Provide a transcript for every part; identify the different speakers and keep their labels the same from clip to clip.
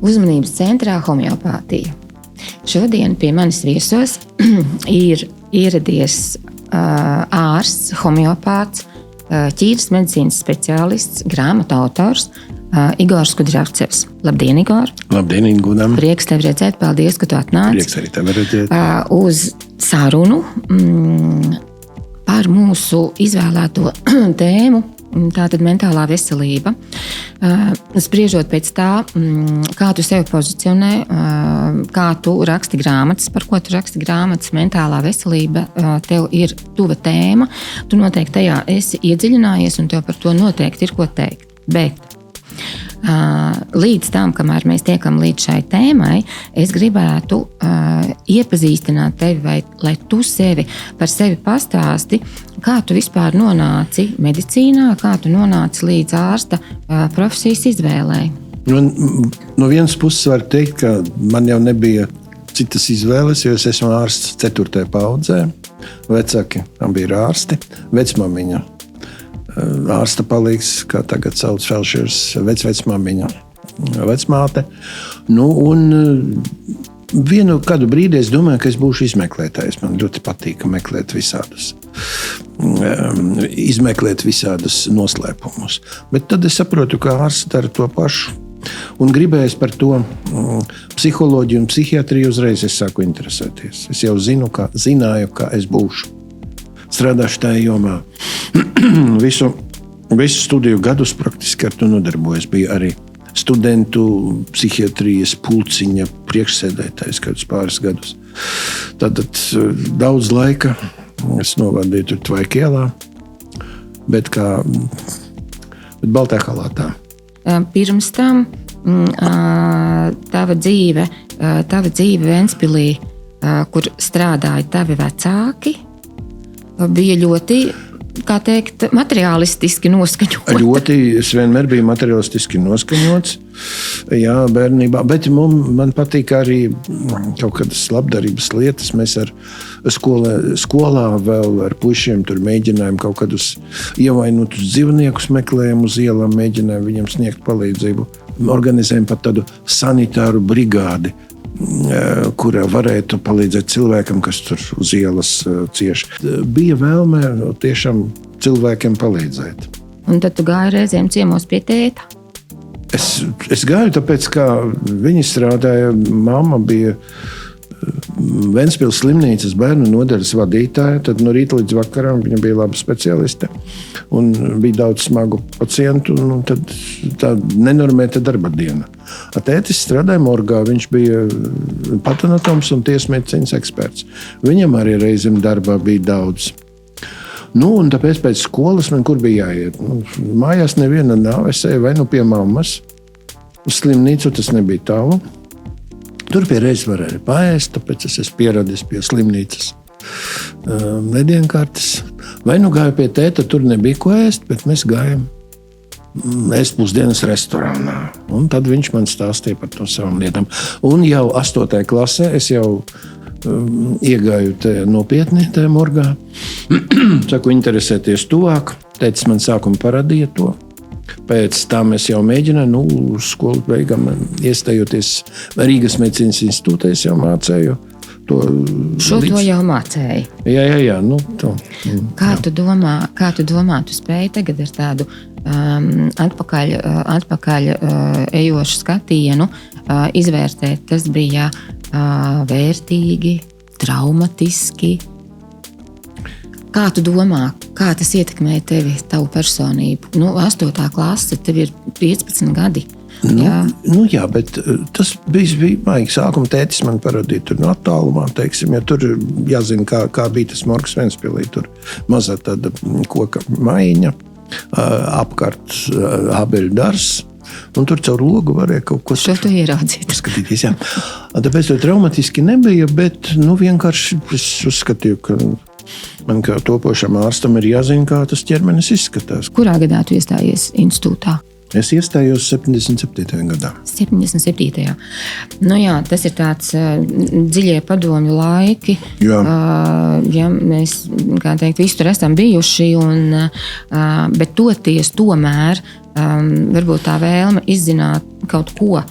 Speaker 1: Uzmanības centrā homeopātija. Šodien pie manis viesos ir ieradies ārsts, homeopāts, ķīras medicīnas speciālists, grāmatu autors Igors Kudrjavcevs. Labdien, Igor!
Speaker 2: Labdien, Ingūdam!
Speaker 1: Prieks tevi redzēt, paldies, ka tu atnāci.
Speaker 2: Prieks arī tevi redzēt.
Speaker 1: Uz sarunu par mūsu izvēlēto tēmu, tātad mentālā veselība. Spriežot pēc tā, kā tu sevi pozicionē, kā tu raksti grāmatas, par ko tu raksti grāmatas, mentālā veselība tev ir tuva tēma. Tu noteikti tajā esi iedziļinājies un tev par to noteikti ir ko teikt. Bet līdz tam, kamēr mēs tiekam līdz šai tēmai, es gribētu iepazīstināt tevi, lai tu par sevi pastāsti, kā tu vispār nonāci medicīnā, kā tu nonāci līdz ārsta profesijas izvēlei.
Speaker 2: No vienas puses var teikt, ka man jau nebija citas izvēles, jo es esmu ārsts 4. paudzē. Vecāki bija ārsti, vecmamiņa. Ārsta palīgs, kā tagad sauc felšers, vecmāmiņa, vecmāte. Un kādu brīdi es domāju, ka es būšu izmeklētājs. Man ļoti patīk izmeklēt visādus noslēpumus. Bet tad es saprotu, ka ārsts dara to pašu. Un gribējis par to psiholoģiju un psihiatriju uzreiz es sāku interesēties. Es jau zināju, ka es būšu. Strādāšu tajā jomā. Visu studiju gadus praktiski ar to nodarbojos. Bija arī studentu psihiatrijas pulciņa priekšsēdētājs kādus pāris gadus. Tātad daudz laika es novadīju tur Tvaikielā, bet baltā halātā.
Speaker 1: Pirms tam tava dzīve Ventspilī, kur strādāja tavi vecāki, bija ļoti, kā teikt, materiālistiski noskaņots.
Speaker 2: Es vienmēr biju materiālistiski noskaņots, jā, bērnībā, bet man patīk arī kaut kādas labdarības lietas. Mēs ar skolā vēl ar pušiem tur mēģinājām kaut kādus ievainotus dzīvniekus meklējām uz ielām, mēģinājām viņiem sniegt palīdzību. Organizējām pat tādu sanitāru brigādi, kurā varētu palīdzēt cilvēkam, kas tur uz ielas cieš. Bija vēlme tiešām cilvēkiem palīdzēt.
Speaker 1: Un tad tu gāji reizēm ciemos pie tēta?
Speaker 2: Es gāju, tāpēc, ka viņi strādāja, mamma bija Ventspils slimnīcas bērnu nodaļas vadītāja, tad no rīta līdz vakaram viņa bija laba specialiste un bija daudz smagu pacientu, un tad tā nenormēta darba diena. Tētis strādāja morgā, viņš bija patanatoms un tiesmedicīnas eksperts. Viņam arī reizēm darbā bija daudz. Un tāpēc pēc skolas man kur bija jāiet. Mājās neviena nav, es eju vai pie mammas, uz slimnīcu, tas nebija tālu. Tur pie reizes varēja paēst, tāpēc es esmu pieradis pie slimnīcas nedienkartes. Vai gāju pie tēta, tur nebija ko ēst, bet mēs gājām ēst pusdienas restorānā. Un tad viņš man stāstīja par to savām lietām. Un jau 8. klasē es jau iegāju nopietni tajā morgā. Saku interesēties tuvāk. Tētis man sākumā parādīja to. Pēc tam es jau mēģināju, skolu beigām iestājoties Rīgas medicīnas institūtā, es jau mācēju to.
Speaker 1: To jau mācēji?
Speaker 2: Jā.
Speaker 1: Kā tu domā, tu spēji tagad ar tādu atpakaļ ejošu skatienu izvērtēt, tas bija vērtīgi, traumatiski? Kā tu domā, kā tas ietekmēja tevi, tavu personību? 8. klase, tev ir 15 gadi.
Speaker 2: Jā, bet tas bija maigi. Sākumā tētis man parādīja tur no attālumā, teiksim, ja tur jāzina, kā bija tas morgs Ventspilī. Tur mazā tāda koka maiņa, apkārt abeļu dars. Un tur caur logu varēja kaut ko
Speaker 1: skatīties.
Speaker 2: Jā. Tāpēc to traumatiski nebija, bet vienkārši es uzskatīju, ka man kā topošam ārstam ir jāzina, kā tas ķermenis izskatās.
Speaker 1: Kurā gadā tu iestājies institūtā?
Speaker 2: Es iestājos 77. gadā.
Speaker 1: 77. Jā, tas ir tāds dziļie padomju laiki.
Speaker 2: Jā.
Speaker 1: Ja mēs, kā teikt, visur esam bijuši, bet toties tomēr varbūt tā vēlme izzināt kaut ko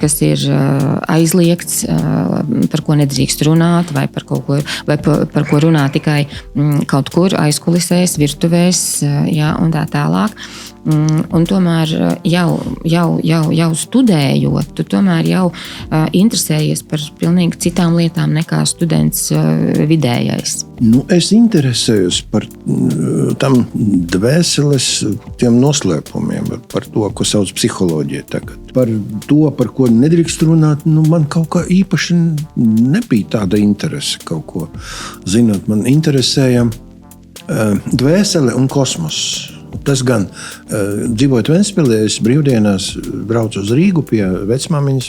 Speaker 1: kas ir aizliegts, par ko nedrīkst runāt, vai par kaut ko, vai par ko runā tikai kaut kur aizkulisēs, virtuvēs, un tā tālāk. Un tomēr jau studējot, tu tomēr jau interesējies par pilnīgi citām lietām nekā students vidējais.
Speaker 2: Es interesējos par tam dvēseles tiem noslēpumiem, par to, ko sauc psiholoģija tagad. Par to, par ko nedrīkst runāt, man kaut kā īpaši nebija tāda interese kaut ko zināt. Man interesēja dvēsele un kosmos. Tas gan, dzīvojot Ventspilī, es brīvdienās braucu uz Rīgu pie vecmāmiņas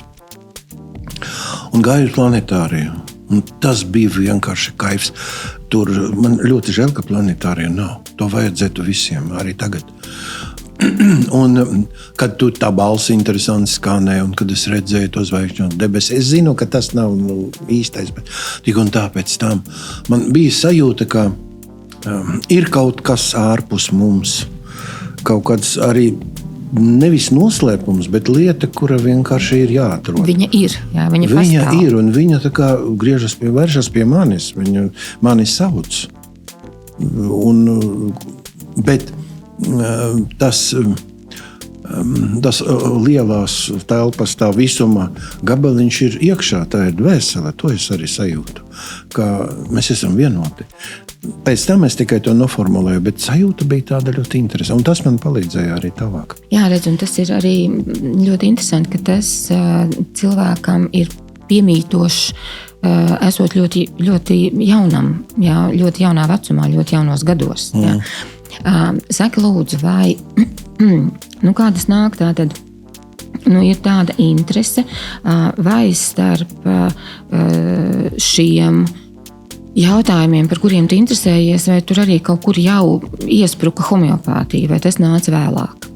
Speaker 2: un gāju uz planetāriju. Un tas bija vienkārši kaifs. Tur man ļoti žēl, ka planetārija nav. To vajadzētu visiem, arī tagad. Un kad tu tā balss interesanti skanē, un kad es redzēju to zvaigžņu debesis, es zinu, ka tas nav īstais, bet tik un tā pēc tam man bija sajūta, ka ir kaut kas ārpus mums. Kaut kāds arī nevis noslēpums, bet lieta, kura vienkārši ir jāatrod.
Speaker 1: Viņa ir, viņa pastāv.
Speaker 2: Viņa ir, un viņa tā kā vēršas pie manis. Viņa mani sauc. Bet tas lielās telpas, tā visuma gabaliņš ir iekšā, tā ir dvēsele. To es arī sajūtu, ka mēs esam vienoti. Pēc tam es tikai to noformulēju, bet sajūta bija tāda ļoti interesanta. Un tas man palīdzēja arī tālāk.
Speaker 1: Jā, redz, un tas ir arī ļoti interesanti, ka tas cilvēkam ir piemītošs, esot ļoti, ļoti jaunam, ļoti jaunā vecumā, ļoti jaunos gados. Jā. Saki, lūdzu, vai kādas nāk tātad? Ir tāda interese, vai starp šiem jautājumiem, par kuriem tu interesējies, vai tur arī kaut kur jau iespruka homeopātija, vai tas nāca vēlāk?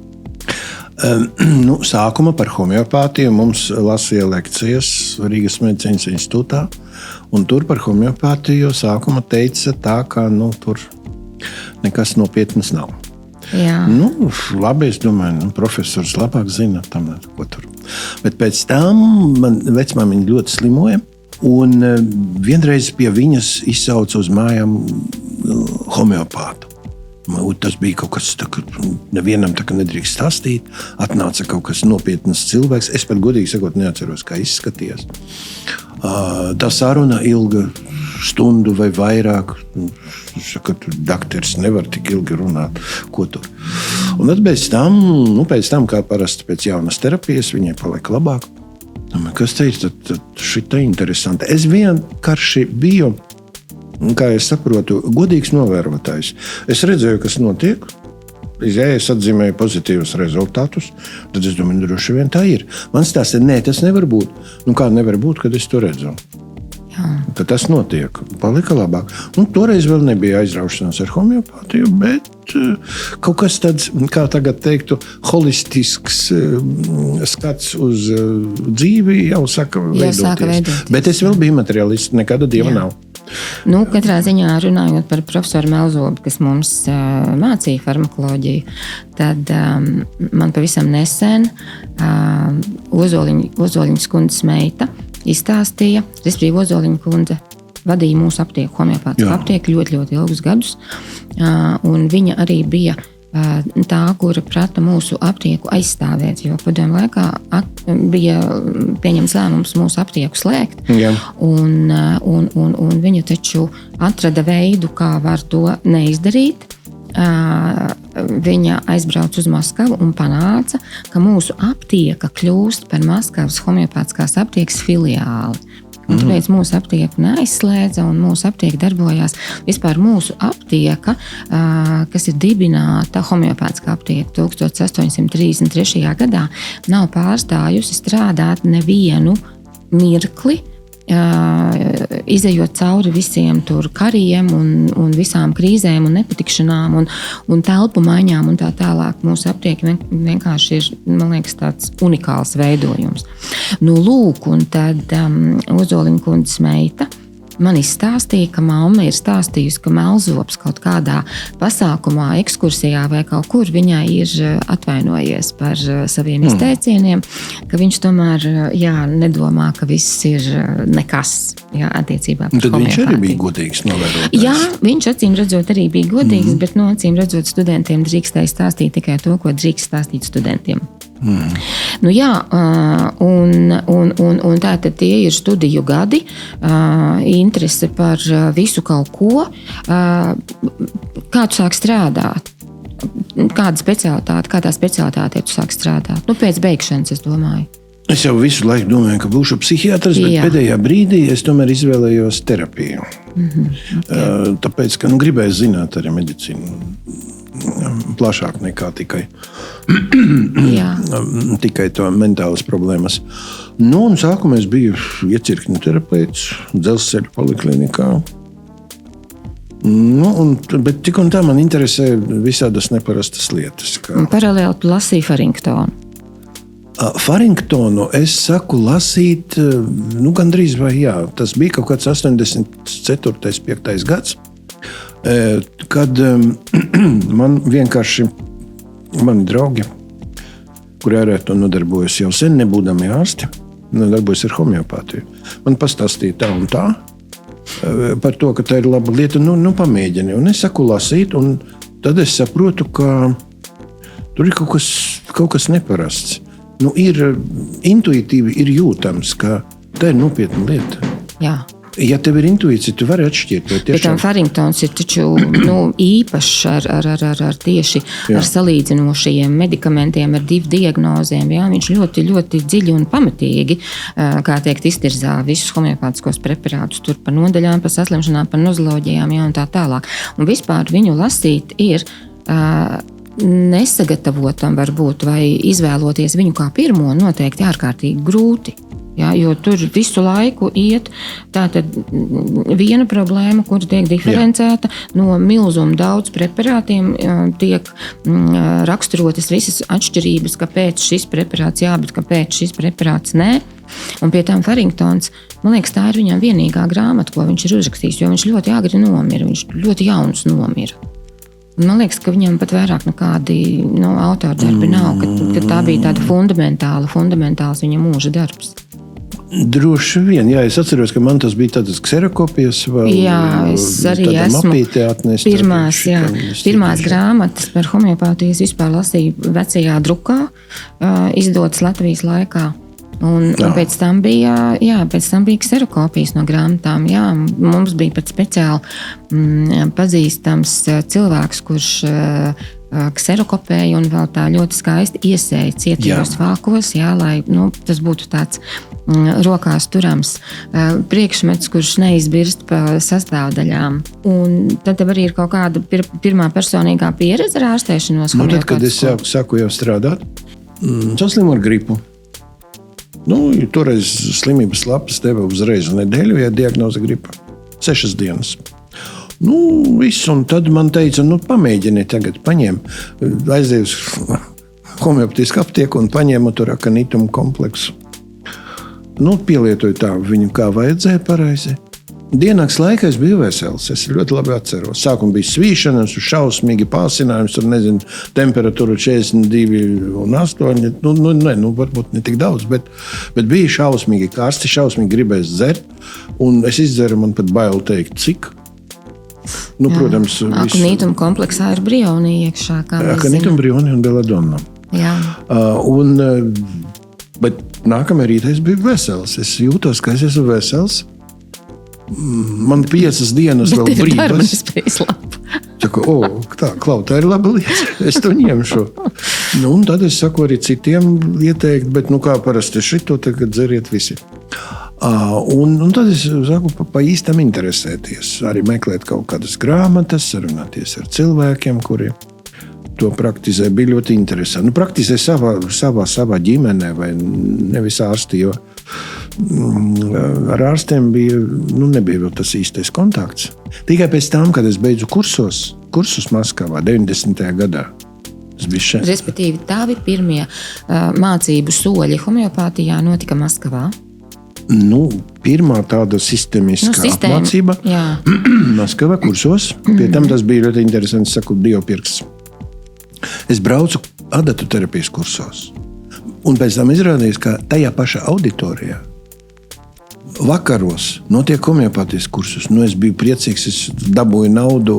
Speaker 2: Sākuma par homeopātiju mums lasīja lekcijas Rīgas medicīnas institūtā, un tur par homeopātiju sākuma teica tā, ka tur nekas nopietnas nav.
Speaker 1: Jā.
Speaker 2: Labi, es domāju, profesors labāk zina tam, ko tur. Bet pēc tam man vecmāmiņa ļoti slimoja, un vienreiz pie viņas izsauca uz mājām homeopātu. Tas bija kaut kas, ka nevienam nedrīkst stāstīt. Atnāca kaut kas nopietnas cilvēks. Es pat godīgi sakot neatceros, kā izskatījās. Tā saruna ilga stundu vai vairāk. Saka, dakteris nevar tik ilgi runāt. Ko tur? Un tad pēc tam, kā parasti pēc jaunas terapijas, viņai paliek labāk. Kas te ir šita interesanti? Es vienkārši biju, kā es saprotu, godīgs novērotājs. Es redzēju, kas notiek. Ja es atzīmēju pozitīvus rezultātus, tad es domāju, droši vien tā ir. Man stāsta, nē, tas nevar būt. Kā nevar būt, kad es to redzu? Tad tas notiek. Palika labāk. Toreiz vēl nebija aizraušanās ar homeopātiju, bet kaut kas tāds, kā tagad teiktu, holistisks skats uz dzīvi jau saka veidoties. Bet es vēl biju materiālists, nekāda dieva nav.
Speaker 1: Katrā ziņā runājot par profesoru Melzobu, kas mums mācīja farmakoloģiju, tad man pavisam nesen Ozoliņas kundzes meita izstāstīja, respektīvi Ozoliņa kundze vadīja mūsu aptieku, homeopātisku aptieku ļoti, ļoti ilgus gadus, un viņa arī bija tā, kura prata mūsu aptieku aizstāvēt, jo padomju laikā bija pieņemts lēmums mūsu aptieku slēgt, un viņa taču atrada veidu, kā var to neizdarīt. Viņa aizbrauca uz Maskavu un panāca, ka mūsu aptieka kļūst par Maskavas homeopātiskās aptiekas filiāli. Un tāpēc mūsu aptieku neaizslēdza, un mūsu aptieka darbojās. Vispār mūsu aptieka, kas ir dibināta homeopātiskā aptieka 1833. gadā, nav pārstājusi strādāt nevienu mirkli, izejot cauri visiem tur kariem un visām krīzēm un nepatikšanām un telpu maiņām un tā tālāk. Mūsu aptieka vienkārši ir, man liekas, tāds unikāls veidojums. Lūk, un tad Ozoliņa kundzes meita man izstāstīja, ka mamma ir stāstījusi, ka melzops kaut kādā pasākumā, ekskursijā vai kaut kur viņai ir atvainojies par saviem izteicieniem, ka viņš tomēr nedomā, ka viss ir nekas attiecībā par
Speaker 2: tad
Speaker 1: homeopātiju.
Speaker 2: Viņš arī bija godīgs novērotājs.
Speaker 1: Jā, viņš acīm redzot arī bija godīgs, bet acīm redzot studentiem drīkstēja stāstīt tikai to, ko drīkst stāstīt studentiem. Nu jā, un tātad tie ir studiju gadi, interese par visu kaut ko, kā tu sāk strādāt, kā tā specialitāte tu sāk strādāt. Nu, pēc beigšanas, es domāju.
Speaker 2: Es jau visu laiku domāju, ka būšu psihiatrs, bet pēdējā brīdī es tomēr izvēlējos terapiju. Tāpēc, ka gribēju zināt arī medicīnu plašāk nekā tikai to mentālas problēmas. Nu, un sākumā es biju iecirkņu terapeits Dzelzceļa poliklinikā. Nu, bet tik un tā man interesē visādas neparastas lietas.
Speaker 1: Paralēli tu lasīji Farringtonu.
Speaker 2: Farringtonu es saku lasīt, gandrīz vai jā. Tas bija kaut kāds 84. 5. gads, kad man vienkārši mani draugi, kuri ar to nodarbojas jau sen, nebūdami ārsti, nodarbojas ar homeopātiju. Man pastāstīja tā un tā par to, ka tā ir laba lieta, pamēģini. Un es saku lasīt, un tad es saprotu, ka tur ir kaut kas neparasts. Ir intuitīvi ir jūtams, ka tā ir nopietna lieta.
Speaker 1: Jā.
Speaker 2: Ja tev ir intuīcija, tu vari atšķirt.
Speaker 1: Bet Farringtons ir taču īpašs ar tieši ar salīdzinošajiem medikamentiem, ar 2 diagnozēm. Jā? Viņš ļoti, ļoti dziļi un pamatīgi, kā teikt, iztirzā visus homeopātiskos preparātus, tur par nodaļām, par saslimšanām, par nozoloģijām, un tā tālāk. Un vispār viņu lasīt ir nesagatavotam varbūt, vai izvēloties viņu kā pirmo, noteikti ārkārtīgi grūti. Ja, jo tur visu laiku iet tātad viena problēma, kur tiek diferencēta no milzuma daudz preparātiem, tiek raksturotas visas atšķirības, kāpēc šis preparāts jā, bet kāpēc šis preparāts nē. Un pie tām Farringtons, man liekas, tā ir viņam vienīgā grāmata, ko viņš ir uzrakstījis, jo viņš ļoti agri nomira, viņš ļoti jauns nomira. Man liekas, ka viņam pat vairāk nekādi autordarbi nav, ka tā bija tāda fundamentāls viņa mūža darbs.
Speaker 2: Droši vien, jā, es atceros, ka man tas bija tādas kserokopijas vai
Speaker 1: es arī esmu pirmās grāmatas par homeopātiju vispār lasīju vecajā drukā, izdotas Latvijas laikā. Un pēc tam bija kserokopijas no grāmatām. Jā, mums bija pat speciāli pazīstams cilvēks, kurš kserokopēja un vēl tā ļoti skaisti iesēja cietajos vākos, lai tas būtu tāds rokās turams priekšmets, kurš neizbirst pa sastāvdaļām. Un tad tev arī ir kaut kāda pirmā personīgā pieredze ar ārstēšanos homeopātisko?
Speaker 2: Tad, kad es sāku jau strādāt, saslimu ar gripu. Toreiz slimības lapas deva uzreiz nedēļu, ja diagnoze gripa. 6 dienas. Viss, un tad man teica, pamēģini tagad, paņem. Aizdeju uz homeopātisku aptieku un paņēmu tur akanitumu kompleksu. Pielietoju tā viņu, kā vajadzēja pareizi. Dienāks laikā es biju vesels, es ļoti labi atceros. Sākumā bija svīšanas, šausmīgi pārsinājums, temperatūra 42,8. Varbūt ne tik daudz, bet bija šausmīgi karsti, šausmīgi gribēs dzert. Un es izdzeru, man pat bail teikt, cik. Protams,
Speaker 1: akanituma kompleksā ir brionija iekšā.
Speaker 2: Akanituma, brionija un beladonna.
Speaker 1: Jā.
Speaker 2: Bet nākamajā rītā es biju vesels. Es jūtos, ka es esmu vesels. Man 5 dienas vēl brīvas. Tā ir laba lieta. Es to ņemšu. Un tad es saku arī citiem ieteikt, bet kā parasti šito tagad dzeriet visi. Un tad es saku pa īstam interesēties. Arī meklēt kaut kādas grāmatas, sarunāties ar cilvēkiem, kuri to praktizē. Bija ļoti interesanti. Praktizē savā ģimenē vai nevis ārsti, jo ar ārstiem nebija vēl tas īstais kontakts. Tikai pēc tam, kad es beidzu kursus Maskavā 90. gadā.
Speaker 1: Respektīvi, tavi pirmie mācību soļi homeopātijā notika Maskavā?
Speaker 2: Pirmā tāda sistēmiskā apmācība Maskavā kursos. Pie tam tas bija ļoti interesants, saku, biopirks. Es braucu adatu terapijas kursos. Un pēc tam izrādījās, ka tajā pašā auditorijā vakaros notiek homeopātijas kursus. Es biju priecīgs, es dabūju naudu,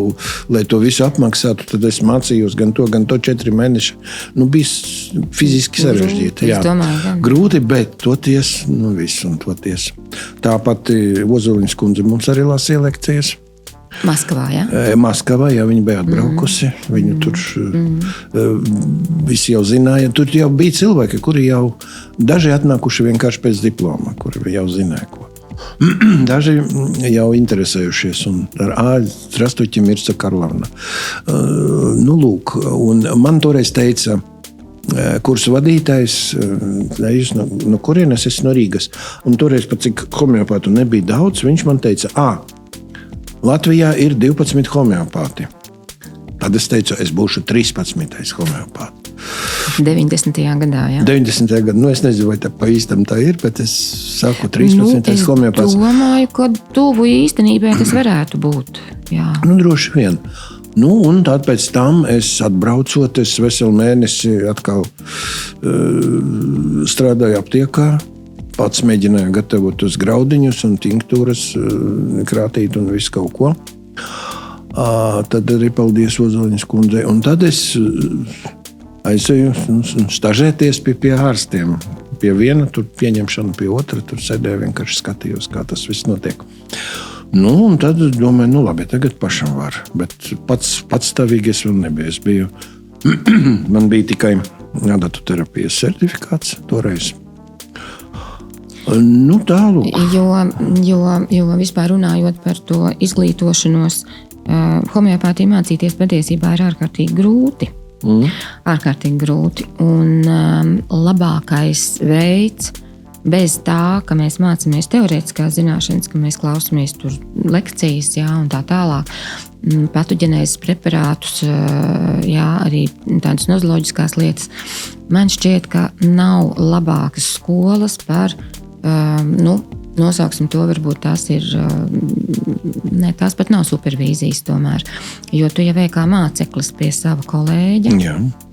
Speaker 2: lai to visu apmaksātu. Tad es mācījos gan to 4 mēneši. Bija fiziski sarežģīti. Grūti, bet toties, viss un toties. Tāpat Ozoliņas kundze mums arī lasīja lekcijas.
Speaker 1: Maskavā, jā?
Speaker 2: Maskavā, jā, viņa bija atbraukusi. Viņu tur visi jau zināja. Tur jau bija cilvēki, kuri jau daži atnākuši vienkārši pēc diploma, kuri jau zināja, ko. Daži jau interesējušies un ar Здравствуйте, Mirca Karlavna. Lūk, un man toreiz teica kursu vadītājs, no kurienes es no Rīgas. Un toreiz, pat cik homeopātu nebija daudz, viņš man teica, Latvijā ir 12 homeopāti. Tad es teicu, es būšu 13. homeopāti.
Speaker 1: 90. gadā, jā.
Speaker 2: 90. gadā. Es nezinu, vai tā pa īstam tā ir, bet es saku 13. homeopāts.
Speaker 1: Es domāju, ka tuvu īstenībai tas varētu būt. Jā.
Speaker 2: Droši vien. Un tad pēc tam es atbraucot, es veselu mēnesi atkal strādāju aptiekā. Pats mēģināju gatavot tos graudiņus un tinktūras, krātīt un visu kaut ko. Tad arī paldies Ozoliņas kundzei. Un tad es aizēju stažēties pie ārstiem. Pie viena, tur pieņemšana, pie otra, tur sēdēju, vienkārši skatījos, kā tas viss notiek. Un tad domāju, labi, tagad pašam var. Bet patstāvīgi es vēl nebiju. Man bija tikai adatu terapijas certifikāts toreiz. Tālūk.
Speaker 1: Jo vispār runājot par to izglītošanos, homeopātiju mācīties patiesībā ir ārkārtīgi grūti. Ārkārtīgi grūti. Un labākais veids, bez tā, ka mēs mācāmies teorētiskās zināšanas, ka mēs klausāmies tur lekcijas, un tā tālāk, patoģenēzes preparātus, arī tādas nozoloģiskās lietas, man šķiet, ka nav labākas skolas par nosauksim to, varbūt tās ir, tās pat nav supervīzijas tomēr, jo tu jau kā māceklis pie sava kolēģa,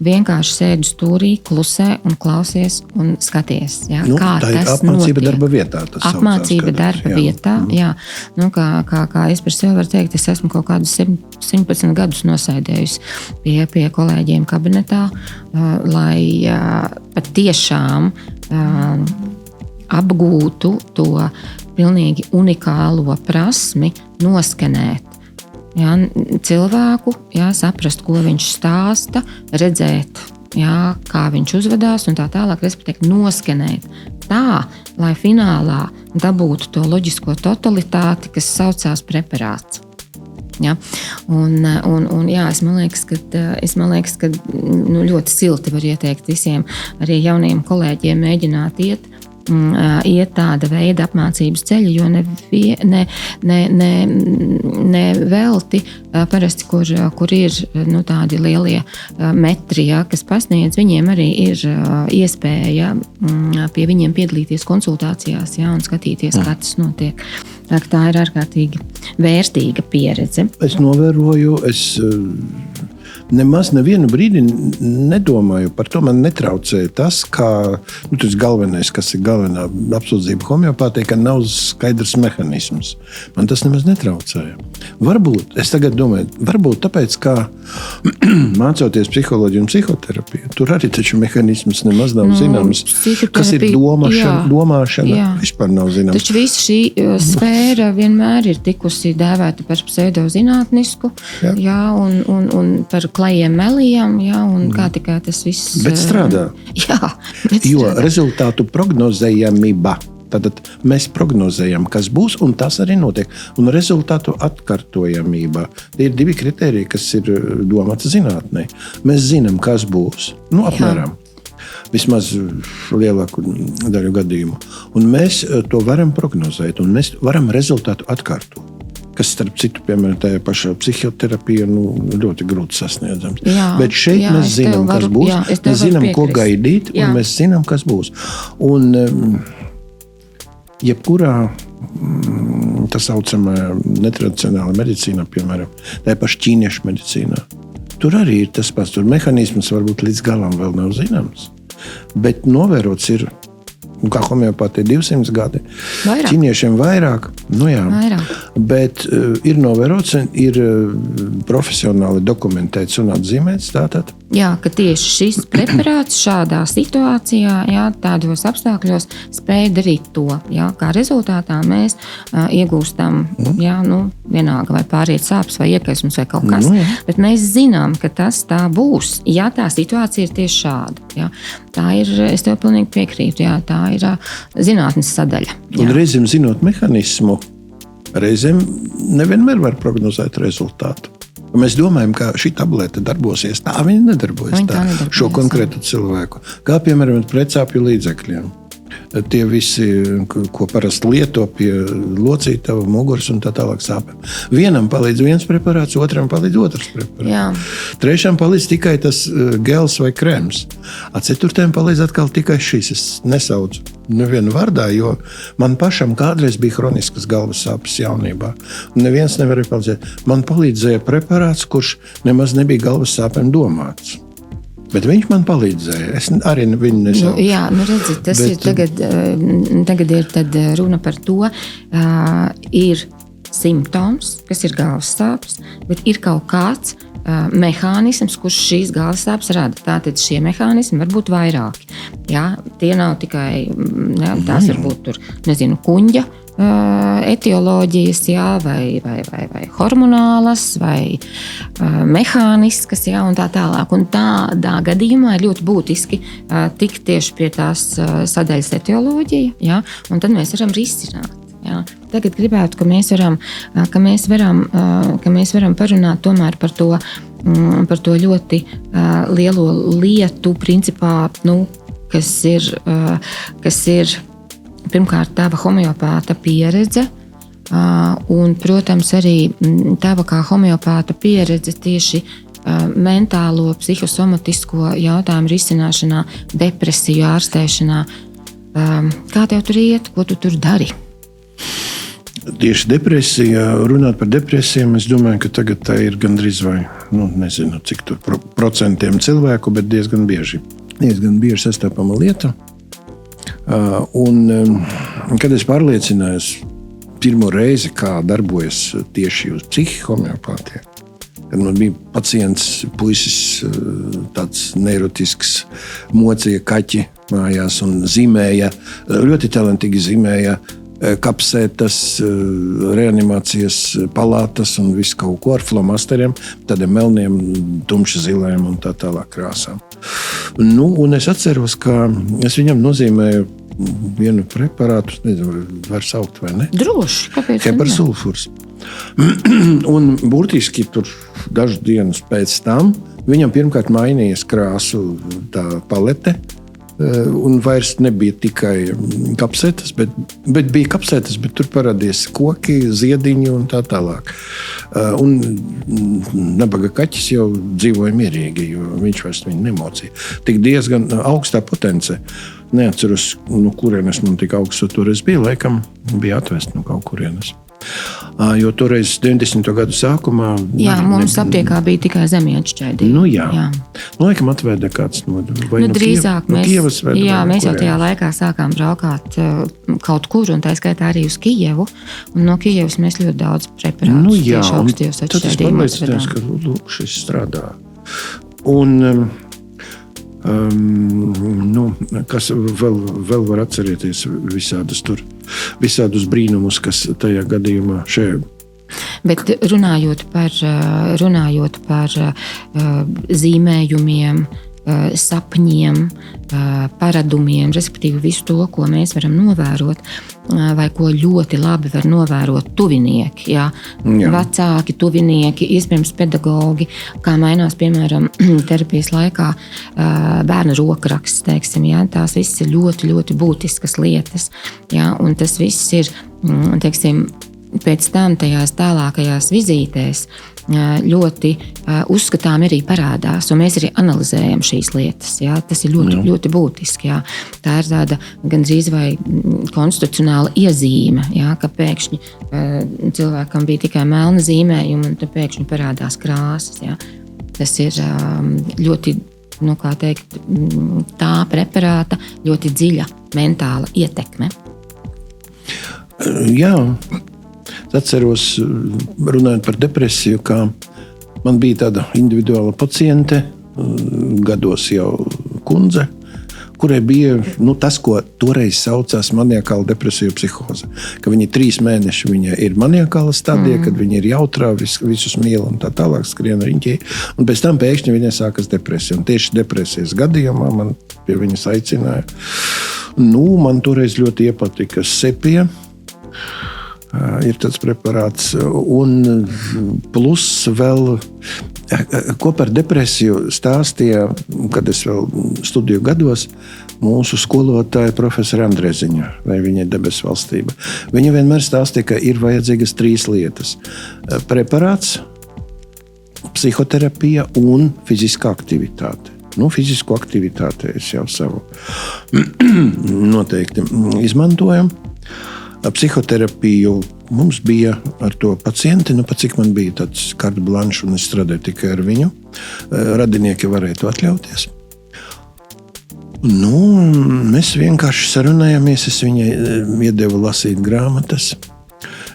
Speaker 1: vienkārši sēdi stūrī, klusē un klausies un skaties, kā tas
Speaker 2: apmācība darba vietā.
Speaker 1: Apmācība darba vietā, jā. Kā es par sevi varu teikt, es esmu kaut kādus 17 gadus nosēdējusi pie kolēģiem kabinetā, lai pat tiešām apgūtu to pilnīgi unikālo prasmi noskanēt cilvēku, saprast, ko viņš stāsta, redzēt, kā viņš uzvedās un tā tālāk, respektīvi noskanēt tā, lai finālā dabūtu to loģisko totalitāti, kas saucās preparāts. Ja? Un, es man liekas, ka ļoti silti var ieteikt visiem arī jauniem kolēģiem mēģināt iet tāda veida apmācības ceļu, jo ne velti parasti, kur ir tādi lielie metri, kas pasniedz, viņiem arī ir iespēja pie viņiem piedalīties konsultācijās un skatīties, kā tas notiek. Tā ir ārkārtīgi vērtīga pieredze.
Speaker 2: Es novēroju, nemaz nevienu brīdi nedomāju par to. Man netraucēja tas, tas galvenais, kas ir galvenā apsūdzība homeopātijā, ka nav skaidrs mehānisms. Man tas nemaz netraucēja. Varbūt, es tagad domāju, varbūt tāpēc, ka mācoties psiholoģiju un psihoterapiju, tur arī taču mehānisms nemaz nav zināms. Kas ir domāšana, vispār nav zināms.
Speaker 1: Taču visa šī sfēra vienmēr ir tikusi dēvēta par pseidozinātnisku, un par klajiem meliem, un kā tikai tas viss...
Speaker 2: Bet strādā. Jo rezultātu prognozējamība. Tātad mēs prognozējam, kas būs, un tas arī notiek. Un rezultātu atkārtojamība. Tie ir 2 kritēriji, kas ir domāti zinātnē. Mēs zinām, kas būs. Apmēram. Vismaz lielāku daļu gadījumu. Un mēs to varam prognozēt, un mēs varam rezultātu atkārtot. Kas, starp citu, piemēram, tajā pašā psihoterapija ļoti grūti sasniedzams. Bet šeit mēs zinām, kas būs. Mēs zinām, ko gaidīt, un mēs zinām, kas būs. Un jebkurā tā saucamā netradicionāla medicīnā, piemēram, tā paša ķīniešu medicīnā. Tur arī ir tas pats. Tur mehānisms varbūt līdz galam vēl nav zināms. Bet novērots ir, kā homeopātija 200 gadi.
Speaker 1: Vairāk.
Speaker 2: Ķīniešiem vairāk.
Speaker 1: Vairāk.
Speaker 2: Bet ir novērots, ir profesionāli dokumentēts un atzīmēts tātad.
Speaker 1: Jā, ka tieši šis preparāts šādā situācijā, jā, tādos apstākļos spēj darīt to. Jā, kā rezultātā mēs iegūstam, jā, vienalga vai pāriet sāpes vai iekaisums vai kaut kas. Bet mēs zinām, ka tas tā būs, ja tā situācija ir tieši šāda. Jā. Tā ir, es tev pilnīgi piekrītu, jā, tā ir zinātnes sadaļa. Jā.
Speaker 2: Un reizēm zinot mehānismu, reizēm nevienmēr var prognozēt rezultātu. Mēs domājam, ka šī tablete darbosies. Tā viņa nedarbojas.
Speaker 1: Viņa tā nedarbojas,
Speaker 2: šo konkrētu cilvēku. Kā piemēram pret sāpju līdzekļiem. Tie visi, ko parasti lieto pie locītava, muguras un tā tālāk sāpēm. Vienam palīdz viens preparāts, otram palīdz otrs preparāts.
Speaker 1: Jā.
Speaker 2: Trešam palīdz tikai tas gels vai krēms. Ceturtajam palīdz atkal tikai šis. Es nesaucu nevienu vārdā, jo man pašam kādreiz bija hroniskas galvas sāpes jaunībā. Un neviens nevarēja palīdzēt. Man palīdzēja preparāts, kurš nemaz nebija galvas sāpēm domāts. Bet viņš man palīdzēja. Es arī viņu nesaucu.
Speaker 1: Jā, redzi, tas ir tagad ir tad runa par to, ir simptoms, kas ir galvas sāpes, bet ir kaut kāds mehānisms, kurš šīs galvas sāpes rada. Tātad šie mehānismi var būt vairāki. Jā, tie nav tikai, jā, tās var būt tur, kuņģa etioloģijas, jā, vai hormonālas, vai mehāniskas, jā, un tā tālāk. Un tādā gadījumā ir ļoti būtiski tikt tieši pie tās sadaļas etioloģija, jā, un tad mēs varam risināt. Jā. Tagad gribētu, ka mēs varam parunāt tomēr par to ļoti lielo lietu, principā, kas ir pirmkārt tava homeopāta pieredze, un, protams, arī tava kā homeopāta pieredze tieši mentālo, psihosomatisko jautājumu risināšanā, depresiju ārstēšanā. Kā tev tur iet, ko tu tur dari?
Speaker 2: Tieši depresija, runāt par depresijām, es domāju, ka tagad tā ir gandrīz vai, nezinu, cik tur procentiem cilvēku, bet diezgan bieži sastopama lieta. Un, kad es pārliecinājos pirmo reizi, kā darbojas tieši uz psihohomeopātiju, kad man bija pacients, puisis, tāds neirotisks, mocīja kaķi mājās un zīmēja, ļoti talantīgi zīmēja kapsētas, reanimācijas palātas un visu kaut ko ar flomasteriem, tādiem melniem, tumši zilēm un tā tālāk krāsām. Un es atceros, ka es viņam nozīmēju vienu preparātu, nezinu, var saukt vai ne?
Speaker 1: Droši, kāpēc?
Speaker 2: Heparsulfurs. Un burtiski tur dažu dienas pēc tam viņam pirmkārt mainījies krāsu tā palete. Un vairs nebija tikai kapsētas, bet bija kapsētas, bet tur parādījās koki, ziediņi un tā tālāk. Un nabaga kaķis jau dzīvoja mierīgi, jo viņš vairs viņu nemocīja. Tik diezgan augstā potence. Neatceros, no kurienes man tik augsts toreiz bija, laikam bija atvest no kaut kurienes. Jo toreiz 90. gadu sākumā...
Speaker 1: Jā, mums aptiekā bija tikai zemiešu šķaidījumi.
Speaker 2: Jā. Laikam atvēda kāds no...
Speaker 1: Drīzāk mēs jau tajā laikā sākām braukāt kaut kur, un tā skaitā arī uz Kijevu. Un no Kijevas mēs ļoti daudz preparātus tieši augstajos atšķaidījumos
Speaker 2: vedām. Tad es palīdzināju, ka šis strādā. Un... kas vēl var atcerēties visādus brīnumus, kas tajā gadījumā šeit.
Speaker 1: Bet runājot par zīmējumiem, sapņiem, paradumiem, respektīvi visu to, ko mēs varam novērot, vai ko ļoti labi var novērot tuvinieki, jā. Vecāki, tuvinieki, iespējams pedagogi, kā mainās, piemēram, terapijas laikā bērna rokraksts, teiksim, jā. Tās viss ir ļoti, ļoti būtiskas lietas, jā, un tas viss ir, teiksim, pēc tam tajās tālākajās vizītēs ļoti uzskatām arī parādās, un mēs arī analizējam šīs lietas. Jā. Tas ir ļoti būtiski. Jā. Tā ir tāda gandrīz vai konstitucionāla iezīme, jā, ka pēkšņi cilvēkam bija tikai melna zīmējuma, un tad pēkšņi parādās krāsas. Jā. Tas ir ļoti, kā teikt, tā preparāta ļoti dziļa mentāla ietekme.
Speaker 2: Jā. Es atceros, runājot par depresiju, kā man bija tāda individuāla paciente, gados jau kundze, kurai bija tas, ko toreiz saucās maniakāla depresija psihoze. Ka viņa 3 mēneši viņa ir maniakāla stadija, kad viņa ir jautrā, visus mīl un tā tālāk skrien riņķī. Un pēc tam pēkšņi viņai sākas depresija. Un tieši depresijas gadījumā man pie viņas aicināja. Man toreiz ļoti iepatika sepija. Ir tāds preparāts, un plus vēl, ko par depresiju stāstīja, kad es vēl studiju gados, mūsu skolotāja profesora Andreziņa, vai viņa ir debesu valstība. Viņa vienmēr stāstīja, ka ir vajadzīgas 3 lietas. Preparāts, psihoterapija un fiziskā aktivitāte. Fizisku aktivitāti es jau savu noteikti izmantojam. Psihoterapiju mums bija ar to pacienti, pat cik man bija tāds carte blanche, un es strādāju tikai ar viņu. Radinieki varēja to atļauties. Mēs vienkārši sarunājāmies, es viņai iedevu lasīt grāmatas,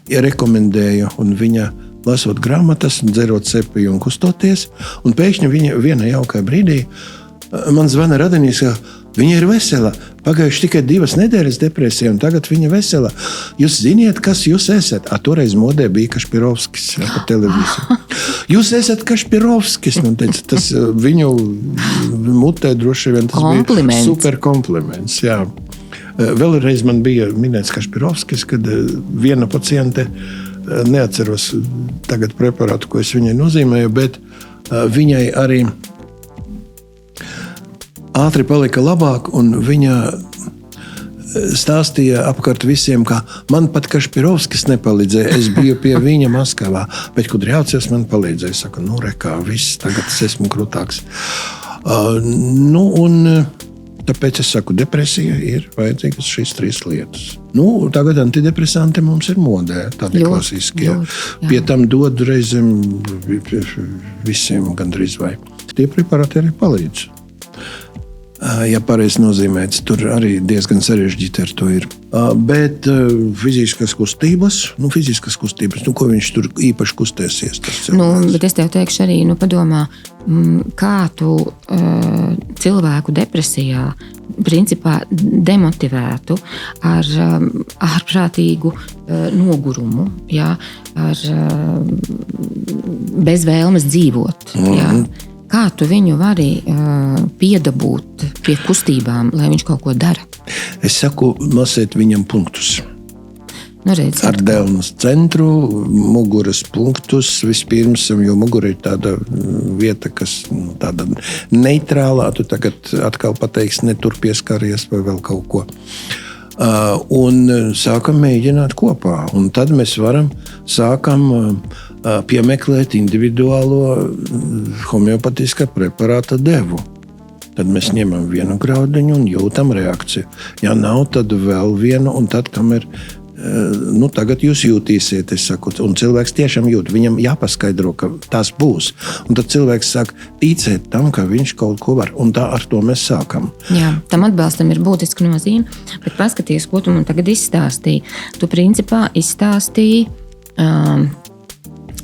Speaker 2: rekomendēju, un viņa lasot grāmatas, dzerot sepiju un kustoties, un pēkšņi viņa viena jaukā brīdī man zvana radinieks, ka viņa ir vesela. Pagājuši tikai 2 nedēļas depresija, un tagad viņa vesela. Jūs ziniet, kas jūs esat? Toreiz modē bija Kašpirovskis pa televīziju. Jūs esat Kašpirovskis. Man teica, tas viņu mutē droši vien tas bija super kompliments. Jā. Vēlreiz man bija minēts Kašpirovskis, kad viena paciente, neatceros tagad preparātu, ko es viņai nozīmēju, bet viņai arī ātri palika labāk, un viņa stāstīja apkārt visiem, ka man pat Kašpirovskis nepalīdzēja. Es biju pie viņa Maskavā, bet Kudrjavcevs man palīdzēja. Saka, rekā, viss, tagad es esmu krūtāks. Un tāpēc es saku, depresija ir vajadzīgas šīs 3 lietas. Tagad antidepresanti mums ir modē, tādi klasiskie. Pie tam dod reizēm visiem gandrīz vai. Tie preparāti arī palīdz. Ja pareizi nozīmēts, tur arī diezgan sarežģīti ar to ir. Bet fiziskas kustības, ko viņš tur īpaši kustēsies?
Speaker 1: Bet es tev teikšu arī, padomā, kā tu cilvēku depresijā principā demotivētu ar ārprātīgu nogurumu, jā, ar bez vēlmes dzīvot. Jā. Kā tu viņu vari piedabūt pie kustībām, lai viņš kaut ko dara?
Speaker 2: Es saku, nosēt viņam punktus. Ar delnas centru, muguras punktus vispirms, jo mugura ir tāda vieta, kas tāda neitrālā. Tu tagad atkal pateiksi, ne tur pieskaries vai vēl kaut ko. Un sākam mēģināt kopā. Un tad mēs sākam piemeklēt individuālo homeopatiskā preparāta devu. Tad mēs ņemam vienu graudiņu un jūtam reakciju. Ja nav, tad vēl vienu, un tad, kamēr tagad jūs jūtīsiet, es saku, un cilvēks tiešām jūt, viņam jāpaskaidro, ka tas būs. Un tad cilvēks sāk ticēt tam, ka viņš kaut ko var, un tā ar to mēs sākam.
Speaker 1: Jā, tam atbalstam ir būtiska nozīme, bet paskaties, ko tu man tagad izstāstīji. Tu principā izstāstīji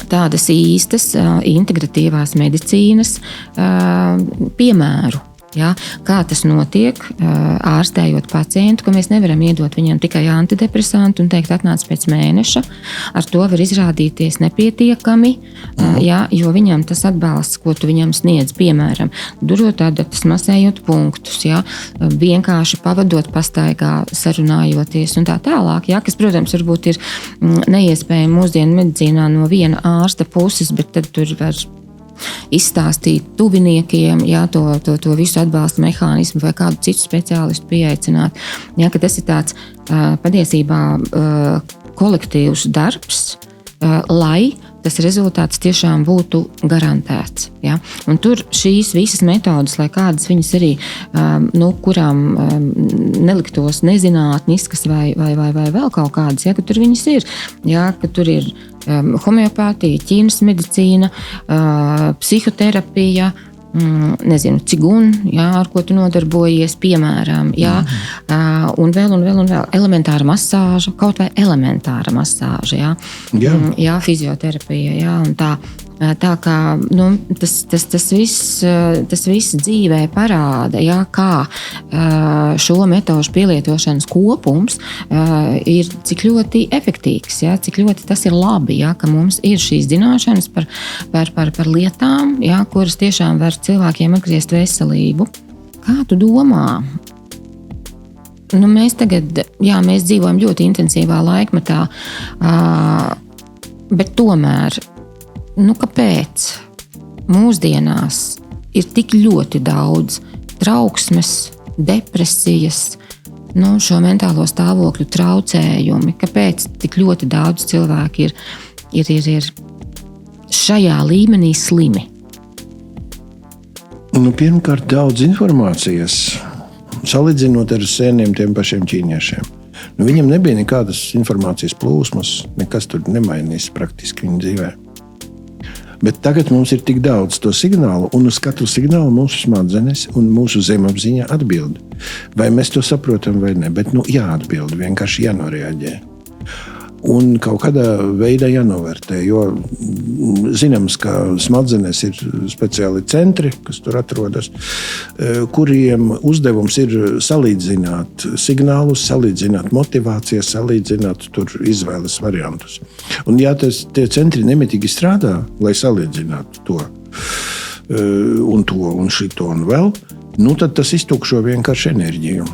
Speaker 1: tādas īstas integratīvās medicīnas piemēru. Ja? Kā tas notiek, ārstējot pacientu, ka mēs nevaram iedot viņam tikai antidepresantu un teikt, atnāc pēc mēneša. Ar to var izrādīties nepietiekami, ja? Jo viņam tas atbalsts, ko tu viņam sniedz, piemēram, durot adatas, masējot punktus, ja? Vienkārši pavadot pastaigā, sarunājoties un tā tālāk, ja? Kas, protams, varbūt ir neiespējami mūsdienu medicīnā no viena ārsta puses, bet tad tur var izstāstīt tuviniekiem, jā, to visu atbalsta mehānismu vai kādu citu speciālistu pieaicināt. Jā, ka tas ir tāds patiesībā kolektīvs darbs, lai tas rezultāts tiešām būtu garantēts. Ja? Un tur šīs visas metodas, lai kādas viņas arī, kurām neliktos nezinātniskas vai vēl kaut kādas, ja, ka tur viņas ir. Ja? Ka tur ir homeopātija, ķīnas medicīna, psihoterapija, nezinu, cigun, jā, ar ko tu nodarbojies, piemēram, jā, un vēl. Elementāra masāža, kaut vai elementāra masāža, jā, fizioterapija, jā, un tā kā tas viss dzīvē parāda, jā, kā šo metožu pielietošanas kopums ir cik ļoti efektīvs, jā, cik ļoti tas ir labi, jā, ka mums ir šīs zināšanas par lietām, jā, kuras tiešām var cilvēkiem atgriezt veselību. Kā tu domā? Mēs tagad, jā, mēs dzīvojam ļoti intensīvā laikmetā, bet tomēr kāpēc mūsdienās ir tik ļoti daudz trauksmes, depresijas, šo mentālo stāvokļu traucējumi? Kāpēc tik ļoti daudz cilvēki ir šajā līmenī slimi?
Speaker 2: Pirmkārt, daudz informācijas, salīdzinot ar seniem tiem pašiem ķīniešiem. Viņam nebija nekādas informācijas plūsmas, nekas tur nemainīs praktiski viņa dzīvē. Bet tagad mums ir tik daudz to signālu, un uz katru signālu mūsu smadzenes un mūsu zemapziņa atbild. Vai mēs to saprotam vai ne, bet jāatbild, vienkārši jānoreaģē. Un kaut kādā veidā jānovērtē, jo zināms, ka smadzenēs ir speciāli centri, kas tur atrodas, kuriem uzdevums ir salīdzināt signālus, salīdzināt motivācijas, salīdzināt tur izvēles variantus. Un ja tie centri nemitīgi strādā, lai salīdzinātu to un šito un vēl, tad tas iztukšo vienkārši enerģiju.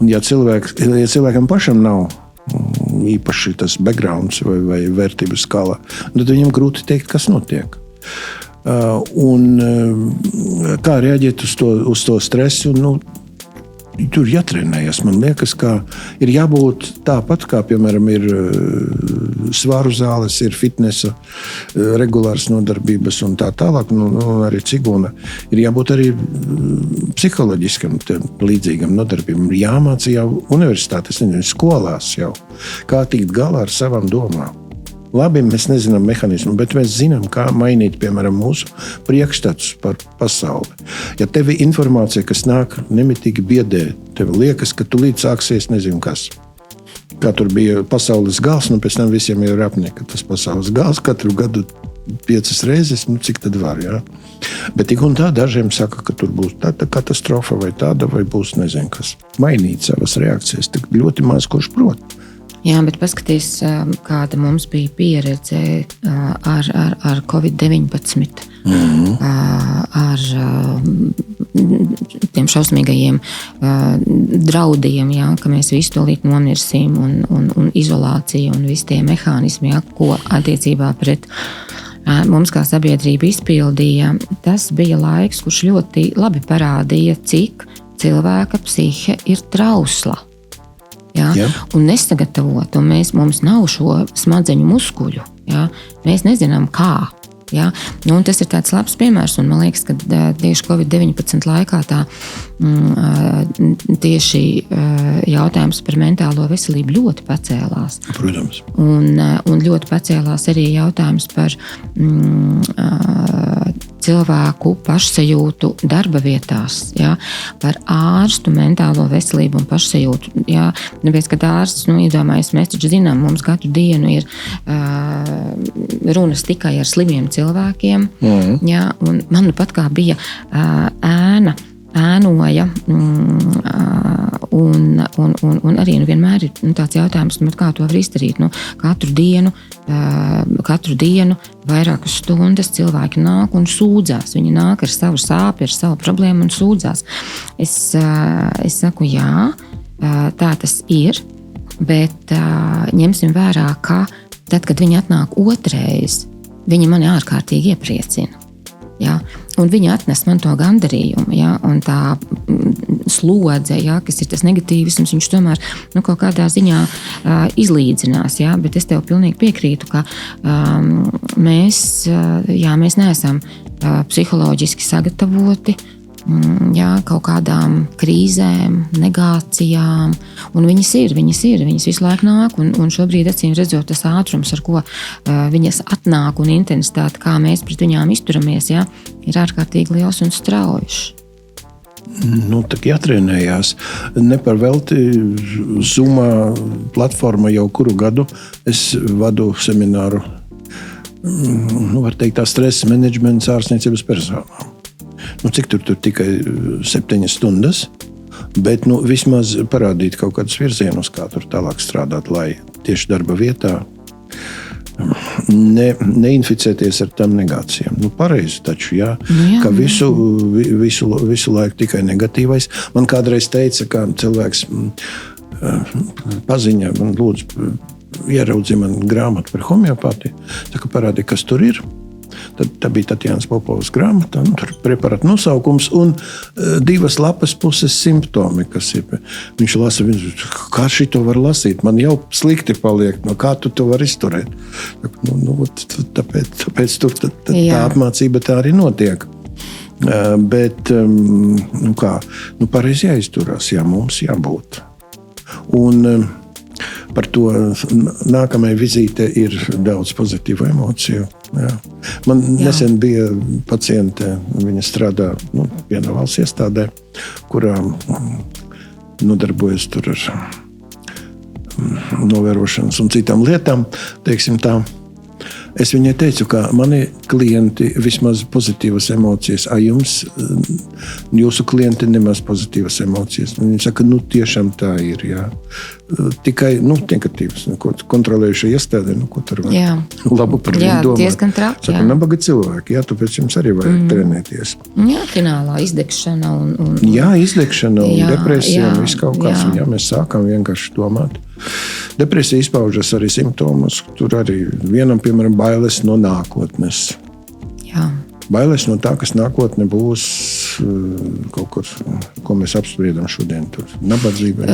Speaker 2: Un ja cilvēkam pašam nav īpaši tas backgrounds vai vērtības skala, tad viņam grūti teikt, kas notiek. Un kā reaģēt uz to stresu, tur jātrenējas. Man liekas, ka ir jābūt tāpat, kā, piemēram, ir svaru zāles, ir fitnesa, regulāras nodarbības un tā tālāk, arī ciguna. Ir jābūt arī psiholoģiskam līdzīgam nodarbībam. Ir jāmāca jau universitātes, skolās jau, kā tikt galā ar savām domām. Labi, mēs nezinām mehānismu, bet mēs zinām, kā mainīt, piemēram, mūsu priekšstats par pasauli. Ja tev ir informācija, kas nāk nemitīgi biedē, tev liekas, ka tu līdz sāksies nezinu kas. Kā tur bija pasaules gals, pēc tam visiem jau ir apnieka tas pasaules gals, katru gadu 5 reizes, cik tad var, jā. Bet tik un tā dažiem saka, ka tur būs tāda katastrofa vai tāda, vai būs nezinu kas. Mainīt savas reakcijas, tik ļoti maz kurš prot.
Speaker 1: Jā, bet paskaties, kāda mums bija pieredze ar Covid-19, ar tiem šausmīgajiem draudiem, jā, ka mēs visu to līdz nomirsim un izolāciju un visi tie mehānismi, jā, ko attiecībā pret mums kā sabiedrība izpildīja. Tas bija laiks, kurš ļoti labi parādīja, cik cilvēka psihe ir trausla. Ja? Yeah. Un nesagatavot, un mums nav šo smadzeņu muskuļu. Ja? Mēs nezinām, kā. Ja? Un tas ir tāds labs piemērs, un man liekas, ka tieši Covid-19 laikā tieši jautājums par mentālo veselību ļoti pacēlās.
Speaker 2: Protams.
Speaker 1: Un ļoti pacēlās arī jautājums par cilvēku pašsajūtu darba vietās, ja, par ārstu mentālo veselību un pašsajūtu. Ja, neviens, kad ārsts, iedomājas, mēs taču zinām, mums katru dienu ir runas tikai ar slimiem cilvēkiem. Ja, un man pat kā bija ēnoja, un arī vienmēr ir tāds jautājums, kā to var izdarīt. Katru dienu vairākas stundas cilvēki nāk un sūdzās. Viņi nāk ar savu sāpi, ar savu problēmu un sūdzās. Es saku, jā, tā tas ir, bet ņemsim vērā, ka tad, kad viņi atnāk otrais, viņi mani ārkārtīgi iepriecina. Ja? Un viņi atnes man to gandarījumu, ja? Un tā slodze, ja, kas ir tas negatīvisms, viņš tomēr kaut kādā ziņā izlīdzinās. Ja, bet es tev pilnīgi piekrītu, ka mēs neesam psiholoģiski sagatavoti kaut kādām krīzēm, negācijām, un viņas visu laiku nāk, un šobrīd, acīm redzot, tas ātrums, ar ko viņas atnāk un intensitāte, kā mēs pret viņām izturamies, ja, ir ārkārtīgi liels un strauji.
Speaker 2: Tā jātrenējās. Ne par velti Zoomā platforma jau kuru gadu es vadu semināru, var teikt tā stresa menedžments ārstniecības personām. Cik tur tikai 7 stundas, bet vismaz parādīt kaut kādus virzienus, kā tur tālāk strādāt, lai tieši darba vietā neinficēties ar tām negācijām. Pareizi taču, jā, ka visu laiku tikai negatīvais. Man kādreiz teica, kā cilvēks paziņa, man lūdzu, ieraudzīja man grāmatu par homeopātiju, saka, parādīja, kas tur ir. Tā bija Tatjānas Popovas grāmata, tur preparāta nosaukums un 2 lapas puses simptomi, kas ir. Viņš lasa, kā šito var lasīt, man jau slikti paliek, kā tu to var izturēt. Tāpēc tur tā apmācība tā arī notiek. Bet, pareizi jāizturās, mums jābūt. Un par to nākamajai vizīte ir daudz pozitīvu emociju. Jā. Man nesen bija paciente, viņa strādā vienā valsts iestādē, kurā nodarbojas tur ar novērošanas un citām lietām, teiksim tā. Es viņai teicu, ka mani klienti vismaz pozitīvas emocijas, jums, jūsu klienti nemaz pozitīvas emocijas. Viņa saka, tiešām tā ir, jā. Tikai, negatīvas, kontrolējuša iestāde, ko tur var labu par viņu domāt.
Speaker 1: Jā, diezgan traki,
Speaker 2: saka, nabaga cilvēki, tāpēc jums arī vajag trenēties.
Speaker 1: Jā, finālā izdegšana un
Speaker 2: Jā, izdegšana un depresija un viss kaut kāds. Jā, mēs sākam vienkārši domāt. Depresija izpaužas arī simptomus, tur arī vienam, piemēram, bailes no nākotnes.
Speaker 1: Jā.
Speaker 2: Bailes no tā, kas nākotne būs kaut kur, ko mēs apspriedam šodien, tur nabadzība.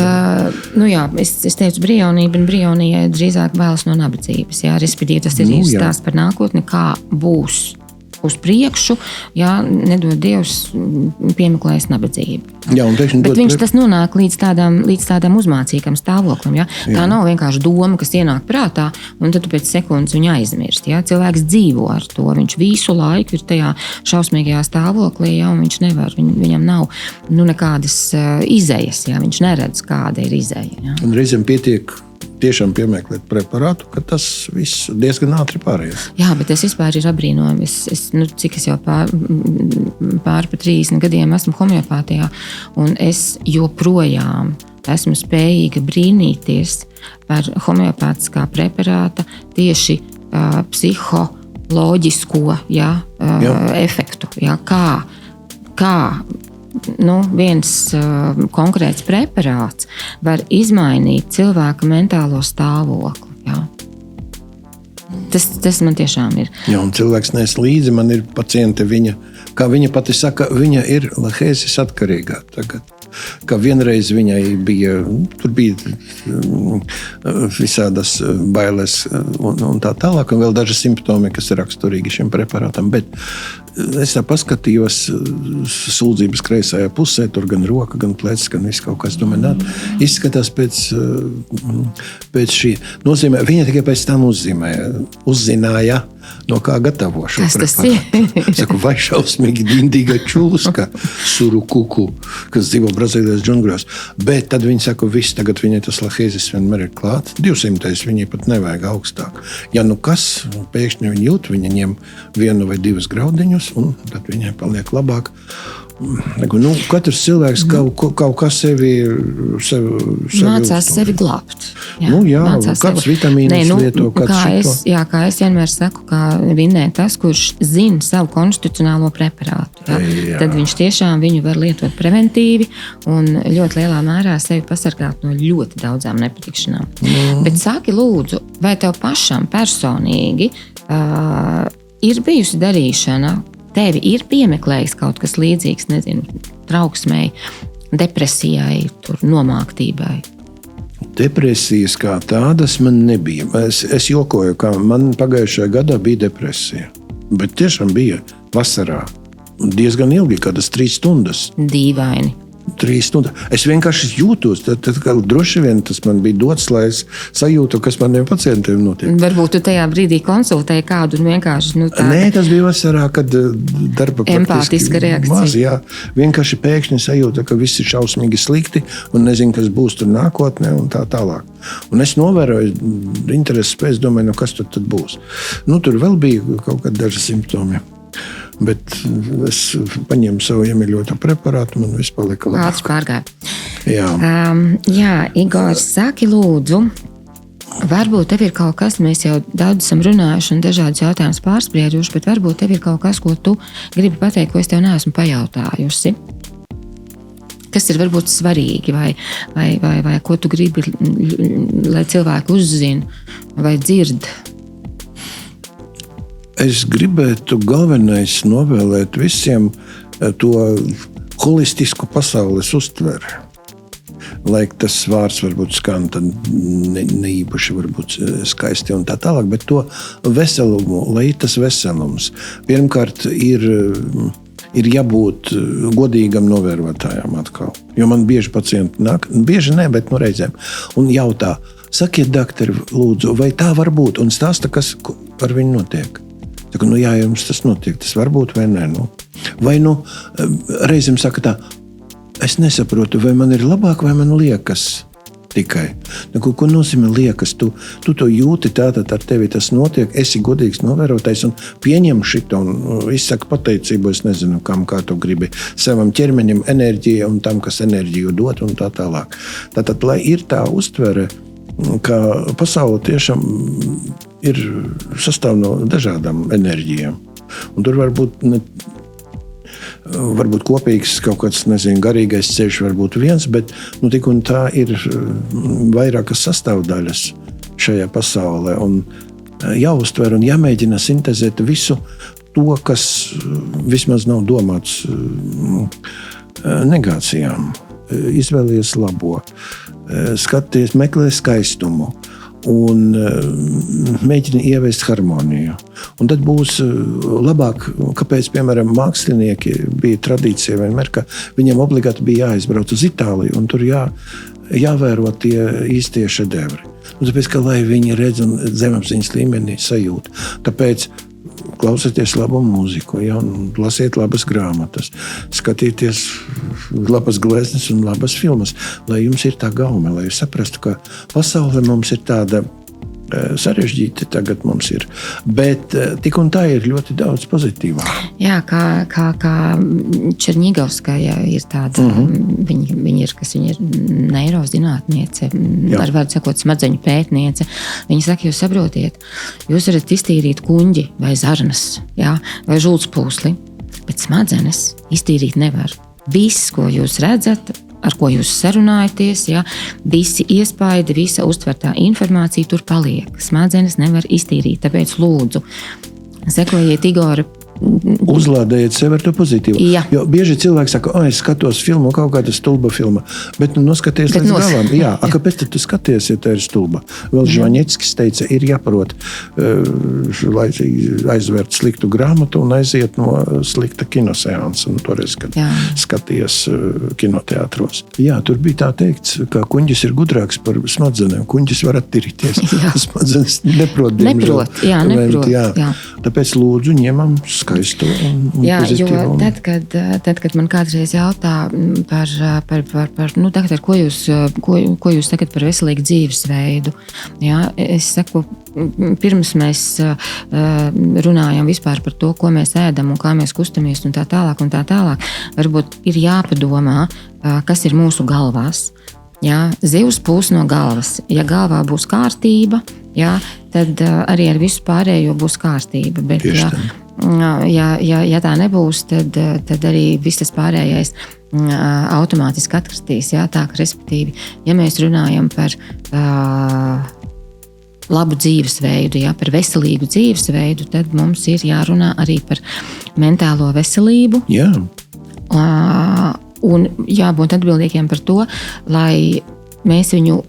Speaker 1: Es teicu brīvonība, un brīvonība drīzāk bailes no nabadzības. Jā, respektīvi, tas ir stāsts par nākotni, kā būs uz priekšu, nedod Dievs piemeklēs nabadzību.
Speaker 2: Jā,
Speaker 1: bet tas nonāk līdz tādam uzmācīgam stāvoklim. Ja? Tā nav vienkārši doma, kas ienāk prātā, un tad pēc sekundes viņa aizmirst. Ja? Cilvēks dzīvo ar to, viņš visu laiku ir tajā šausmīgajā stāvoklī, un viņš nevar, viņam nav nekādas izejas, viņš neredz, kāda ir izeja. Ja?
Speaker 2: Un reizēm pietiek tiešām piemeklēt preparātu, ka tas viss diezgan ātri pārējās.
Speaker 1: Jā, bet es vispār ir apbrīnojami. Cik es jau pāri pa 30 gadiem esmu homeopātijā, un es joprojām esmu spējīga brīnīties par homeopātiskā preparāta tieši psiholoģisko efektu. Kā viens konkrēts preparāts var izmainīt cilvēka mentālo stāvokli. Jā. Tas man tiešām ir.
Speaker 2: Jā, un cilvēks nes līdzi, man ir paciente, kā viņa pati saka, viņa ir lahēzis atkarīgā tagad. Ka vienreiz viņai bija visādas bailes un tā tālāk, un vēl daži simptomi, kas ir raksturīgi šim preparātam, bet es tā paskatījos suldzības kreisajā pusē, tur gan roka, gan plecs, gan viss kaut kas domāja. Izskatās pēc šī nozīmē, viņa tikai pēc tam uzzināja, no kā gatavo šo preparātu. Saku, vai šausmīgi dindīga čuluska suru kuku, kas dzīvo Brazīlijas džungļos. Bet tad viņi saka, viss tagad viņai tas lahēzis vienmēr ir klāt. 200, viņai pat nevajag augstāk. Ja kas, pēkšņi viņi jūt, viņa ņem 1 vai 2 graudiņus, un tad viņai paliek labāk. Katrs cilvēks kaut kā
Speaker 1: mācās sevi glābt.
Speaker 2: Kāds vitamīnus lieto,
Speaker 1: kā es vienmēr saku, kā vinnē tas, kurš zina savu konstitucionālo preparātu. Tad viņš tiešām viņu var lietot preventīvi un ļoti lielā mērā sevi pasargāt no ļoti daudzām nepatikšanām. Bet saki lūdzu, vai tev pašam personīgi ir bijusi darīšana, tevi ir piemeklējis kaut kas līdzīgs, nezinu, trauksmei, depresijai, nomāktībai?
Speaker 2: Depresijas kā tādas man nebija. Es jokoju, ka man pagājušajā gadā bija depresija. Bet tiešām bija vasarā. Diezgan ilgi, kādas 3 stundas.
Speaker 1: Dīvaini.
Speaker 2: 3 stundas. Es vienkārši jūtos, tad droši vien tas man bija dots, lai es sajūtu, kas maniem pacientiem notiek.
Speaker 1: Varbūt tu tajā brīdī konsultēji kādu un vienkārši...
Speaker 2: Nē, tas bija vasarā, kad darba
Speaker 1: empātiska reakcija.
Speaker 2: Maz, jā. Vienkārši pēkšņi sajūta, ka viss ir šausmīgi slikti un nezinu, kas būs tur nākotnē un tā tālāk. Un es novēroju intereses pēc, domāju, kas tad būs. Tur vēl bija kaut kādi daži simptomi. Bet es paņēmu savu iemīļoto preparātu, man viss palika labi.
Speaker 1: Ātri pārgāja.
Speaker 2: Jā.
Speaker 1: Igor, saki lūdzu, varbūt tev ir kaut kas, mēs jau daudz esam runājuši un dažādas jautājumus pārsprieduši, bet varbūt tev ir kaut kas, ko tu gribi pateikt, ko es tev neesmu pajautājusi. Kas ir varbūt svarīgi vai ko tu gribi, lai cilvēki uzzina vai dzird?
Speaker 2: Es gribētu galvenais novēlēt visiem to holistisku pasaules uztveri. Lai tas vārds varbūt skan ne īpaši varbūt skaisti un tā tālāk, bet to veselumu, lai ir tas veselums. Pirmkārt ir jābūt godīgam novērotājam atkal. Jo man bieži pacienti nāk, bieži ne, bet reizēm, un jautā, sakiet, doktori, lūdzu, vai tā var būt? Un stāsta, kas ar viņu notiek. Saka, jā, jums tas notiek, tas var būt vai nē. Vai reizēm saka tā, es nesaprotu, vai man ir labāk, vai man liekas tikai. Ko nozīmē liekas? Tu to jūti, tātad ar tevi tas notiek, esi godīgs novērotājs un pieņem šito un izsaka pateicību, es nezinu, kā tu gribi, savam ķermeņam enerģiju un tam, kas enerģiju dot un tā tālāk. Tātad, lai ir tā uztvere, ka pasaule tiešām ir sastāv no dažādām enerģijām. Un tur varbūt kopīgs kaut kāds, garīgais ceļš var būt viens, bet tik un tā ir vairākas sastāvdaļas šajā pasaulē. Un jāuztver un jāmēģina sintezēt visu to, kas vismaz nav domāts negācijām. Izvēlies labo, skaties, meklē skaistumu un mēģini ieviest harmoniju. Un tad būs labāk, kāpēc, piemēram, mākslinieki bija tradīcija vienmēr, ka viņiem obligāti bija jāizbrauc uz Itāliju un tur jāvēro tie īstie šedevri. Un tāpēc, ka lai viņi redz un zemapziņas līmenī sajūt. Tāpēc klausieties labu mūziku, un lasiet labas grāmatas, skatieties labas gleznes un labas filmas, lai jums ir tā gaume, lai jūs saprastu, ka pasaule mums ir tāda sarežģīti tagad mums ir, bet tik un tā ir ļoti daudz pozitīvā.
Speaker 1: Jā, kā Čerņigovskaja ir tāda, viņa ir neirozinātniece, var sakot, smadzeņu pētniece. Viņa saka, jūs saprotiet, jūs varat iztīrīt kuņģi vai zarnas, vai žultspūsli, bet smadzenes iztīrīt nevar. Viss, ko jūs redzat, ar ko jūs sarunājaties, visi iespaidi, visa uztvertā informācija tur paliek. Smadzenes nevar iztīrīt, tāpēc lūdzu, sekojiet Igora.
Speaker 2: Uzlādējiet sev ar to pozitīvu.
Speaker 1: Jā.
Speaker 2: Jo bieži cilvēki saka, es skatos filmu, kaut kāda stulba filma, bet noskaties līdz galam. Jā, kāpēc tu skaties, ja tā ir stulba? Vēl Žvaņeckis teica, ir jāparot, lai aizvērt sliktu grāmatu un aiziet no slikta kinoseansa. Un toreiz, kad skaties kinoteātros. Jā, tur bija tā teikts, ka kuņģis ir gudrāks par smadzenēm. Kuņģis var attīrīties. Smadzenes neprot.
Speaker 1: Neprot.
Speaker 2: Tāpēc lūdzu ņemam skaistu un pozitīvu.
Speaker 1: Jo tad, kad man kādreiz jautā par doktor, ko jūs sakat par veselīgu dzīvesveidu, es saku, pirms mēs runājam vispār par to, ko mēs ēdam un kā mēs kustamies un tā tālāk, varbūt ir jāpadomā, kas ir mūsu galvās. Zivs pūs no galvas. Ja galvā būs kārtība, tad arī ar visu pārējo būs kārtība. Bet, ja tā nebūs, tad arī viss tas pārējais automātiski atkritīs. Tā, ka, respektīvi, ja mēs runājam par labu dzīvesveidu, par veselīgu dzīvesveidu, tad mums ir jārunā arī par mentālo veselību. Un jābūt atbildīgiem par to, lai mēs viņu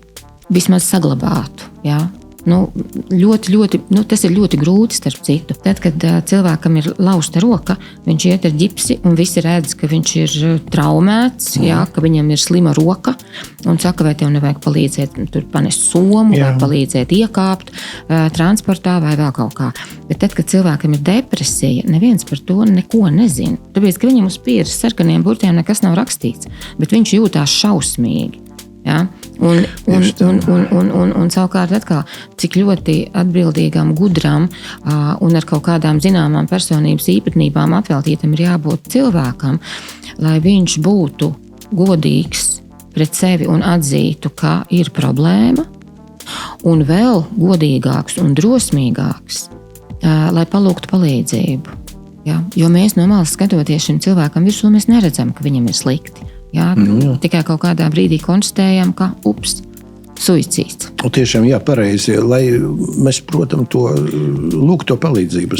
Speaker 1: vismaz saglabātu. Jā. Ļoti, tas ir ļoti grūti, starp citu. Tad, kad cilvēkam ir lausta roka, viņš iet ar ģipsi un visi redz, ka viņš ir traumēts, jā, ka viņam ir slima roka un saka, vai tev nevajag palīdzēt tur panest somu, vai palīdzēt iekāpt transportā vai vēl kaut kā. Bet tad, kad cilvēkam ir depresija, neviens par to neko nezina. Tāpēc, ka viņam uz pieres sarkaniem burtiem nekas nav rakstīts, bet viņš jūtās šausmīgi. Ja? Un savukārt atkal, cik ļoti atbildīgam, gudram un ar kaut kādām zināmām personības īpatnībām apveltītam ir jābūt cilvēkam, lai viņš būtu godīgs pret sevi un atzītu, ka ir problēma, un vēl godīgāks un drosmīgāks, lai palūgtu palīdzību. Ja? Jo mēs no malas skatoties šim cilvēkam virsū, mēs neredzam, ka viņam ir slikti. Jā, tikai kaut kādā brīdī konstatējam, ka suicīds.
Speaker 2: Un tiešām, pareizi, lai mēs, protams, lūk to palīdzību.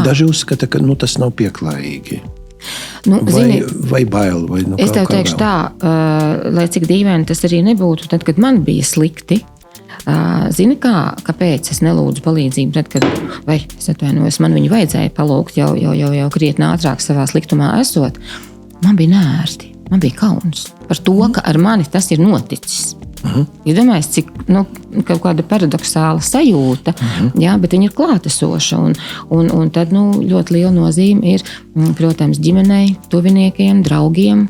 Speaker 2: Daži uzskata, ka tas nav pieklājīgi. Vai bail. Vai
Speaker 1: es tev teikšu tā, lai cik dīvaini tas arī nebūtu, tad, kad man bija slikti, zini, kāpēc es nelūdzu palīdzību, tad, kad, vai es atvainojos, man viņu vajadzēja palūgt jau krietni ātrāk savā sliktumā esot, man bija nērti. Man bija kauns par to, ka ar mani tas ir noticis. Ja domājies, cik kaut kāda paradoxāla sajūta, jā, bet viņa ir klātesoša. Un tad ļoti liela nozīme ir, protams, ģimenei, tuviniekiem, draugiem,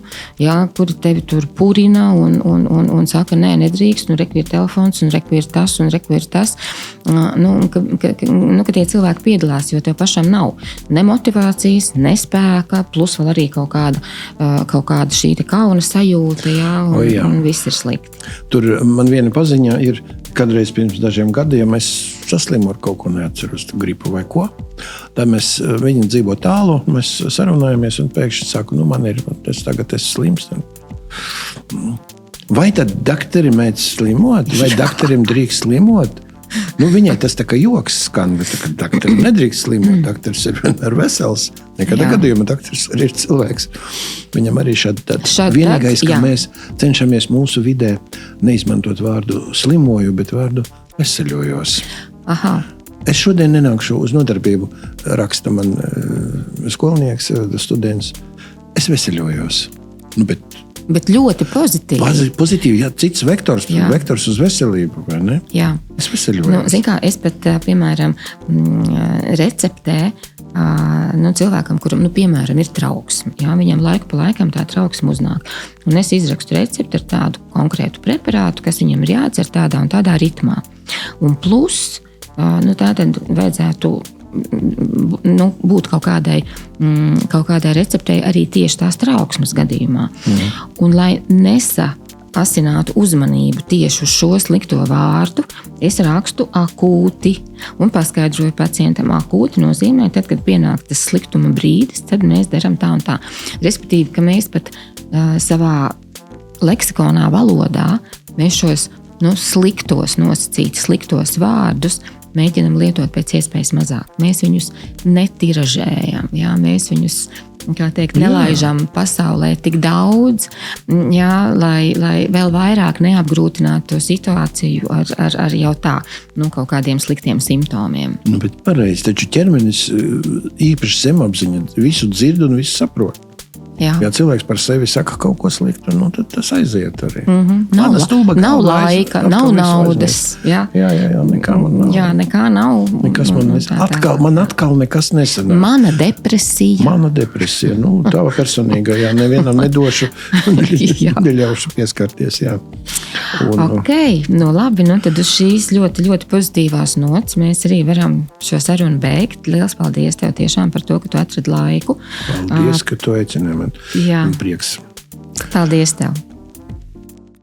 Speaker 1: jā, kuri tevi tur purina un saka, nē, nedrīkst, reku ir telefons, un reku ir tas, un reku ir tas. Ka tie cilvēki piedalās, jo tev pašam nav ne motivācijas, ne spēka, plus vēl arī kaut kāda šī kauna sajūta, jā, un viss ir slikti.
Speaker 2: Tur man viena paziņa ir, kādreiz pirms dažiem gadiem es saslimu ar kaut ko, neatceros, gripu vai ko. Tā viņi dzīvo tālu, mēs sarunājamies un pēkšņi saku, es tagad esmu slims. Vai tad dakteri mēdz slimot? Vai dakterim drīkst slimot? Viņai tas tā kā joks skan, bet dakterim nedrīkst slimot. Dakteris ir vienmēr vesels. Nekādā gadījumā dakteris arī ir cilvēks. Viņam arī šādi vienīgais, ka mēs cenšamies mūsu vidē neizmantot vārdu slimoju, bet vārdu veseļojos.
Speaker 1: Aha.
Speaker 2: Es šodien nenākšu uz nodarbību, raksta man skolnieks, students. Es veseļojos.
Speaker 1: Bet ļoti pozitīvi.
Speaker 2: Pozitīvi, cits vektors uz veselību, vai ne?
Speaker 1: Jā.
Speaker 2: Es veseļojos.
Speaker 1: Es pat, piemēram, receptē cilvēkam, kuram, piemēram, ir trauksme. Jā, viņam laiku pa laikam tā trauksme uznāk. Un es izrakstu recepti ar tādu konkrētu preparātu, kas viņam ir jāatcer tādā un tādā ritmā. Un plus, tātad vajadzētu būt kaut kādai receptei arī tieši tās trauksmes gadījumā. Un lai asinātu uzmanību tieši uz šo slikto vārdu, es rakstu akūti un paskaidroju pacientam. Akūti nozīmē, tad, kad pienāk tas sliktuma brīdis, tad mēs darām tā un tā. Respektīvi, ka mēs pat savā leksikonā valodā mēs šos sliktos nosacītus, sliktos vārdus mēģinam lietot pēc iespējas mazāk. Mēs viņus netiražējam, jā, mēs viņus, nelaižam pasaulē tik daudz, jā, lai vēl vairāk neapgrūtinātu to situāciju ar jau tā, kaut kādiem sliktiem simptomiem.
Speaker 2: Bet pareizi, taču ķermenis īpaši zemapziņa visu dzird un visu saprot.
Speaker 1: Jā.
Speaker 2: Ja cilvēks par sevi saka kaut ko sliktu, tad tas aiziet arī.
Speaker 1: Nav laika, nav naudas. Jā,
Speaker 2: nekā man nav.
Speaker 1: Jā, nekā nav.
Speaker 2: Man atkal nekas nesanāk.
Speaker 1: Mana depresija.
Speaker 2: Tava personīga, nevienam nedošu, neļaušu pieskarties, jā.
Speaker 1: Ok, labi, tad uz šīs ļoti, ļoti pozitīvās nots mēs arī varam šo sarunu beigt. Liels paldies tev tiešām par to, ka tu atradi laiku.
Speaker 2: Paldies, ka tu aicināji man.
Speaker 1: Jā.
Speaker 2: Prieks.
Speaker 1: Paldies tev.